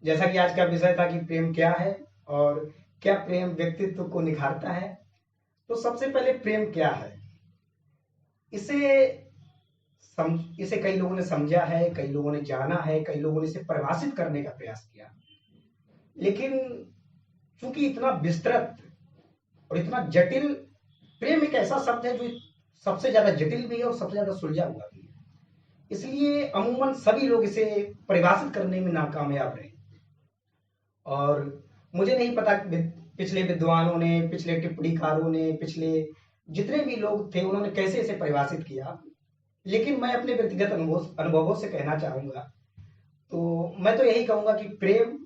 जैसा कि आज का विषय था कि प्रेम क्या है और क्या प्रेम व्यक्तित्व को निखारता है। तो सबसे पहले प्रेम क्या है, इसे इसे कई लोगों ने समझा है, कई लोगों ने जाना है, कई लोगों ने इसे परिभाषित करने का प्रयास किया। लेकिन चूंकि इतना विस्तृत और इतना जटिल, प्रेम एक ऐसा शब्द है जो सबसे ज्यादा जटिल भी है और सबसे ज्यादा सुलझा हुआ भी है, इसलिए अमूमन सभी लोग इसे परिभाषित करने में नाकामयाब रहे। और मुझे नहीं पता पिछले विद्वानों ने, पिछले टिप्पणीकारों ने, पिछले जितने भी लोग थे उन्होंने कैसे इसे परिभाषित किया, लेकिन मैं अपने व्यक्तिगत अनुभवों से कहना चाहूंगा। तो मैं तो यही कहूंगा कि प्रेम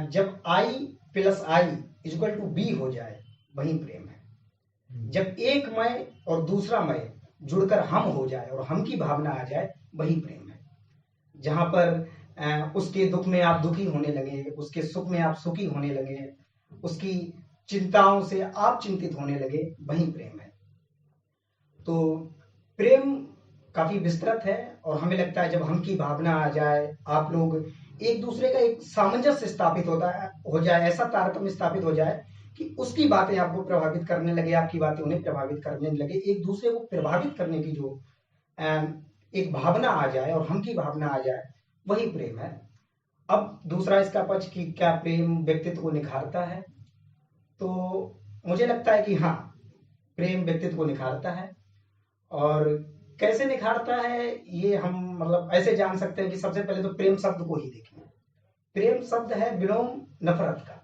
जब I plus I equal to B हो जाए वही प्रेम है। जब एक मैं और दूसरा मैं जुड़कर हम हो जाए और हम की भावना आ जाए वही प्रेम है। जहां पर उसके दुख में आप दुखी होने लगे, उसके सुख में आप सुखी होने लगे, उसकी चिंताओं से आप चिंतित होने लगे, वही प्रेम है। तो प्रेम काफी विस्तृत है और हमें लगता है जब हम की भावना आ जाए, आप लोग एक दूसरे का एक सामंजस्य स्थापित हो जाए, ऐसा तारतम्य स्थापित हो जाए कि उसकी बातें आपको प्रभावित करने लगे, आपकी बातें उन्हें प्रभावित करने लगे, एक दूसरे को प्रभावित करने की जो एक भावना आ जाए और हम की भावना आ जाए, वही प्रेम है। अब दूसरा इसका पक्ष कि क्या प्रेम व्यक्तित्व को निखारता है, तो मुझे लगता है कि हाँ, प्रेम व्यक्तित्व को निखारता है। और कैसे निखारता है ये हम मतलब ऐसे जान सकते हैं कि सबसे पहले तो प्रेम शब्द को ही देखें। प्रेम शब्द है विलोम नफरत का,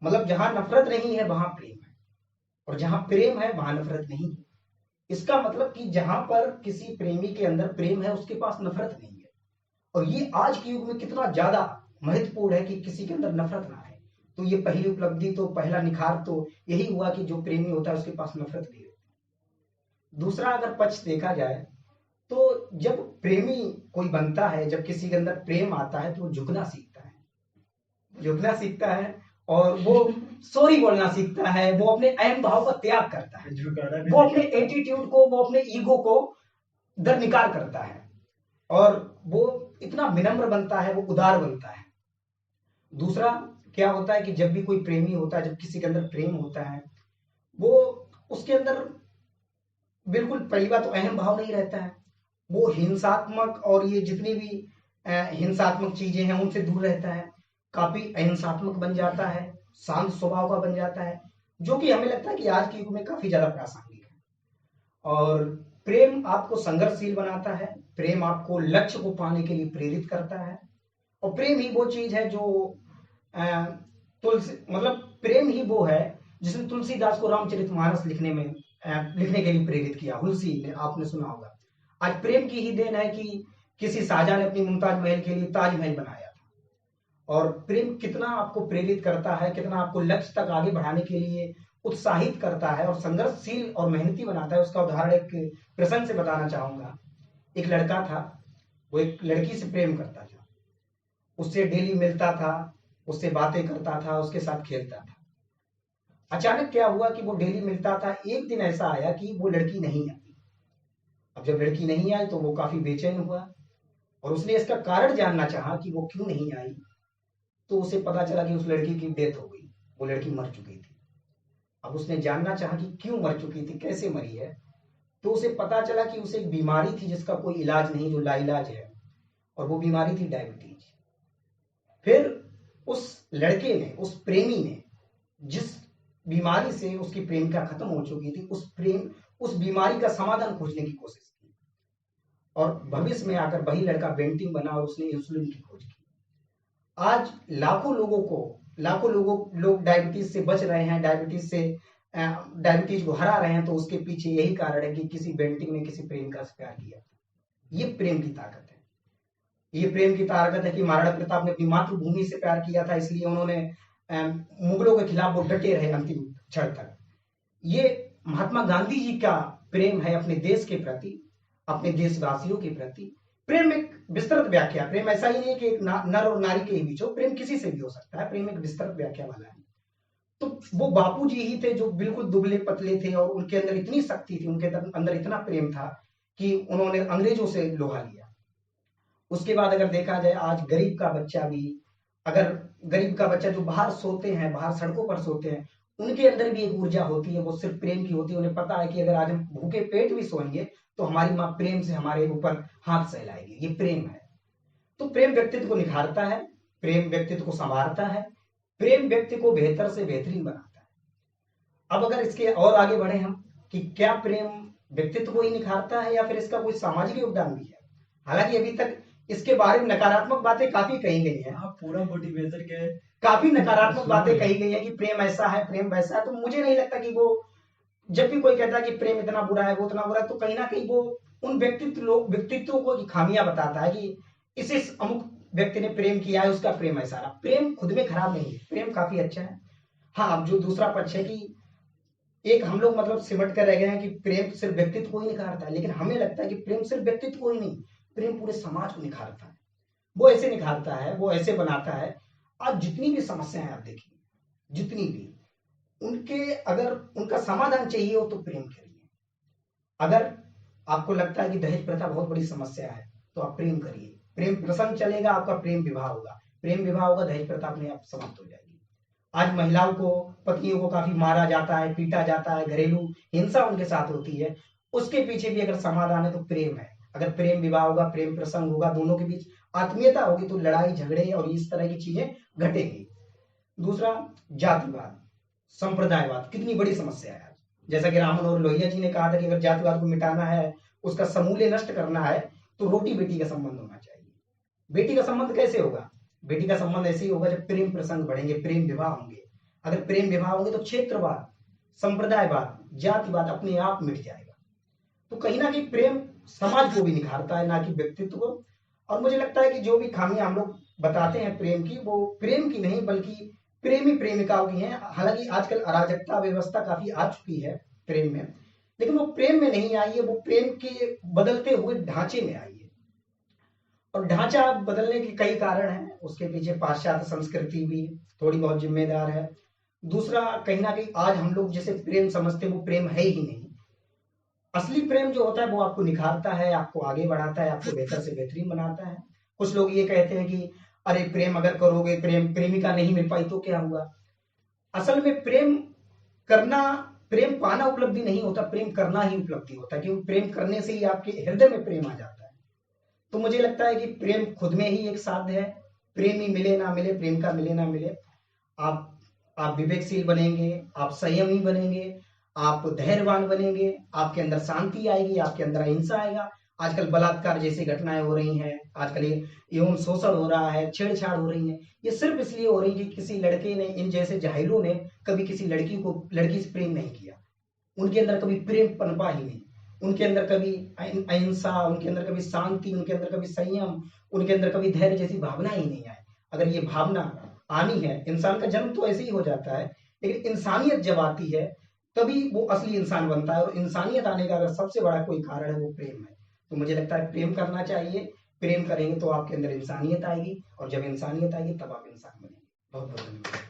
मतलब जहां नफरत नहीं है वहां प्रेम है, और जहां प्रेम है वहां नफरत नहीं है। इसका मतलब कि जहां पर किसी प्रेमी के अंदर प्रेम है उसके पास नफरत नहीं है। और ये आज के युग में कितना ज्यादा महत्वपूर्ण है कि किसी के अंदर नफरत ना है। तो ये पहली उपलब्धि, तो पहला निखार तो यही हुआ कि जो प्रेमी होता है उसके पास नफरत नहीं रहती। दूसरा अगर पक्ष देखा जाए तो जब प्रेमी कोई बनता है, जब किसी के अंदर प्रेम आता है तो वो झुकना सीखता है, झुकना सीखता है और वो सॉरी बोलना सीखता है, वो अपने अहम भाव का त्याग करता है, वो अपने एटीट्यूड को, वो अपने ईगो को दरनिकार करता है और वो इतना विनम्र बनता है, वो उदार बनता है। दूसरा क्या होता है कि जब भी कोई प्रेमी होता है, जब किसी के अंदर प्रेम होता है, वो उसके अंदर बिल्कुल पहली बात तो अहम भाव नहीं रहता है, वो हिंसात्मक और ये जितनी भी हिंसात्मक चीजें हैं उनसे दूर रहता है, काफी अहिंसात्मक बन जाता है, शांत स्वभाव का बन जाता है, जो कि हमें लगता है कि आज के युग में काफी ज्यादा प्रासंगिक है। और प्रेम आपको संघर्षशील बनाता है, प्रेम आपको लक्ष्य को पाने के लिए प्रेरित करता है। और प्रेम ही वो चीज है जो तुलसी मतलब प्रेम ही वो है जिसने तुलसीदास को रामचरितमानस लिखने के लिए प्रेरित किया। तुलसी ने, आपने सुना होगा। आज प्रेम की ही देन है कि किसी शाहजहां ने अपनी मुमताज महल के लिए ताजमहल बनाया था। और प्रेम कितना आपको प्रेरित करता है, कितना आपको लक्ष्य तक आगे बढ़ाने के लिए उत्साहित करता है और संघर्षशील और मेहनती बनाता है, उसका उदाहरण एक प्रसंग से बताना चाहूंगा। एक लड़का था, वो एक लड़की से प्रेम करता था, उससे डेली मिलता था, उससे बातें करता था, उसके साथ खेलता था। अचानक क्या हुआ कि वो डेली मिलता था, एक दिन ऐसा आया कि वो लड़की नहीं आई। अब जब लड़की नहीं आई तो वो काफी बेचैन हुआ और उसने इसका कारण जानना चाहा कि वो क्यों नहीं आई। तो उसे पता चला कि उस लड़की की डेथ हो गई, वो लड़की मर चुकी थी। अब उसने जानना चाहा कि क्यों मर चुकी थी, कैसे मरी है। तो उसे पता चला कि उसे एक बीमारी थी जिसका कोई इलाज नहीं, जो लाइलाज है, और वो बीमारी थी डायबिटीज। फिर उस लड़के ने, उस प्रेमी ने, जिस बीमारी से उसकी प्रेमिका खत्म हो चुकी थी, उस बीमारी का समाधान खोजने की कोशिश की। और भविष्य में आकर वही लड़का बेंटिंग बना और उसने इंसुलिन की खोज की। आज लाखों लोग डायबिटीज से बच रहे हैं, डायबिटीज को हरा रहे हैं। तो उसके पीछे यही कारण है कि किसी बेंटिंग ने किसी प्रेमिका से प्यार किया। ये प्रेम की ताकत है। ये प्रेम की ताकत है कि महाराणा प्रताप ने अपनी मातृभूमि से प्यार किया था, इसलिए उन्होंने मुगलों के खिलाफ वो डटे रहे अंतिम क्षण तक। ये महात्मा गांधी जी का प्रेम है अपने देश के प्रति, अपने देशवासियों के प्रति। प्रेम एक विस्तृत व्याख्या, प्रेम ऐसा ही नहीं कि एक नर और नारी के ही बीच हो, प्रेम किसी से भी हो सकता है। प्रेम एक विस्तृत व्याख्या वाला है। तो वो बापू जी ही थे जो बिल्कुल दुबले पतले थे और उनके अंदर इतनी शक्ति थी, उनके अंदर इतना प्रेम था कि उन्होंने अंग्रेजों से लोहा लिया। उसके बाद अगर देखा जाए, आज गरीब का बच्चा भी अगर गरीब का बच्चा जो बाहर सोते हैं, बाहर सड़कों पर सोते हैं, उनके अंदर भी एक ऊर्जा होती है, वो सिर्फ प्रेम की होती है। उन्हें पता है कि अगर आज हम भूखे पेट भी सोएंगे तो हमारी माँ प्रेम से हमारे ऊपर हाथ सहलाएगी। ये प्रेम है। तो प्रेम व्यक्तित्व को निखारता है, प्रेम व्यक्तित्व को संवारता है, प्रेम व्यक्ति को बेहतर से बेहतरीन बनाता है। अब अगर इसके और आगे बढ़े हम कि क्या प्रेम व्यक्तित्व को ही निखारता है या फिर इसका कोई सामाजिक योगदान भी है। हालांकि अभी तक इसके बारे में नकारात्मक बातें काफी कही गई हैं। पूरा मोटिवेशन क्या है, काफी नकारात्मक बातें कही गई है कि प्रेम ऐसा है, प्रेम वैसा है। तो मुझे नहीं लगता कि वो, जब भी कोई कहता है कि प्रेम इतना बुरा है, वो इतना बुरा है, तो कहीं ना कहीं वो उन व्यक्तित्वों को खामियां बताता है कि इस अमुक व्यक्ति ने प्रेम किया है, उसका प्रेम ऐसा रहा। प्रेम खुद में खराब नहीं है, प्रेम काफी अच्छा है। हाँ, अब जो दूसरा पक्ष है कि एक हम लोग मतलब सिमट कर रह गए हैं कि प्रेम सिर्फ व्यक्तित्व को ही निखारता है, लेकिन हमें लगता है कि प्रेम सिर्फ व्यक्तित्व को ही नहीं, प्रेम पूरे समाज को निखारता है। वो ऐसे निखारता है, वो ऐसे बनाता है। आज जितनी भी समस्याएं आप देखिए, जितनी भी, उनके अगर उनका समाधान चाहिए हो तो प्रेम करिए। अगर आपको लगता है कि दहेज प्रथा बहुत बड़ी समस्या है तो आप प्रेम करिए, प्रेम प्रसंग चलेगा, आपका प्रेम विवाह होगा, प्रेम विवाह होगा, दहेज प्रथा अपने आप समाप्त हो जाएगी। आज महिलाओं को, पत्नियों को काफी मारा जाता है, पीटा जाता है, घरेलू हिंसा उनके साथ होती है, उसके पीछे भी अगर समाधान है तो प्रेम है। अगर प्रेम विवाह होगा, प्रेम प्रसंग होगा, दोनों के बीच आत्मीयता होगी तो लड़ाई झगड़े और इस तरह की चीजें घटेंगी। दूसरा, जातिवाद, संप्रदायवाद कितनी बड़ी समस्या है। जैसा कि रामन और लोहिया जी ने कहा था कि अगर जातिवाद को मिटाना है, उसका समूल्य नष्ट करना है, तो रोटी बेटी का संबंध होना चाहिए। बेटी का संबंध कैसे होगा? बेटी का संबंध ऐसे ही होगा जब प्रेम प्रसंग बढ़ेंगे, प्रेम विवाह होंगे। अगर प्रेम विवाह होंगे तो क्षेत्रवाद, संप्रदायवाद, जातिवाद अपने आप मिट जाएगा। तो कहीं ना कहीं प्रेम समाज को भी निखारता है, ना कि व्यक्तित्व को। और मुझे लगता है कि जो भी खामियां हम लोग बताते हैं प्रेम की, वो प्रेम की नहीं बल्कि प्रेमी प्रेमिकाओं की हैं। हालांकि आजकल अराजकता व्यवस्था काफी आ चुकी है प्रेम में, लेकिन वो प्रेम में नहीं आई है, वो प्रेम के बदलते हुए ढांचे में आई है। और ढांचा बदलने के कई कारण हैं, उसके पीछे पाश्चात्य संस्कृति भी थोड़ी बहुत जिम्मेदार है। दूसरा, कहीं ना कहीं आज हम लोग जिसे प्रेम समझते हैं वो प्रेम है ही नहीं। असली प्रेम जो होता है वो आपको निखारता है, आपको आगे बढ़ाता है, आपको बेहतर से बेहतरीन बनाता है। कुछ लोग ये कहते हैं कि अरे प्रेम अगर करोगे, प्रेमिका नहीं मिल पाई तो क्या हुआ। असल में प्रेम करना, प्रेम पाना उपलब्धि नहीं होता, प्रेम करना ही उपलब्धि होता है, क्योंकि प्रेम करने से ही आपके हृदय में प्रेम आ जाता है। तो मुझे लगता है कि प्रेम खुद में ही एक साध्य है। प्रेमी मिले ना मिले, प्रेमिका मिले ना मिले, आप विवेकशील बनेंगे, आप संयमी बनेंगे, आप धैर्यवान बनेंगे, आपके अंदर शांति आएगी, आपके अंदर अहिंसा आएगा। आजकल बलात्कार जैसी घटनाएं हो रही हैं, आजकल यौन शोषण हो रहा है, छेड़छाड़ हो रही है, ये सिर्फ इसलिए हो रही है कि किसी लड़के ने, इन जैसे जाहिलों ने कभी किसी लड़की से प्रेम नहीं किया। उनके अंदर कभी प्रेम पनपा ही नहीं, उनके अंदर कभी अहिंसा, उनके अंदर कभी शांति, उनके अंदर कभी संयम, उनके अंदर कभी धैर्य जैसी भावना ही नहीं आई। अगर ये भावना आनी है, इंसान का जन्म तो ऐसे ही हो जाता है, लेकिन इंसानियत जब आती है तभी वो असली इंसान बनता है। और इंसानियत आने का अगर सबसे बड़ा कोई कारण है वो प्रेम है। तो मुझे लगता है प्रेम करना चाहिए। प्रेम करेंगे तो आपके अंदर इंसानियत आएगी, और जब इंसानियत आएगी तब आप इंसान बनेंगे। बहुत बहुत धन्यवाद।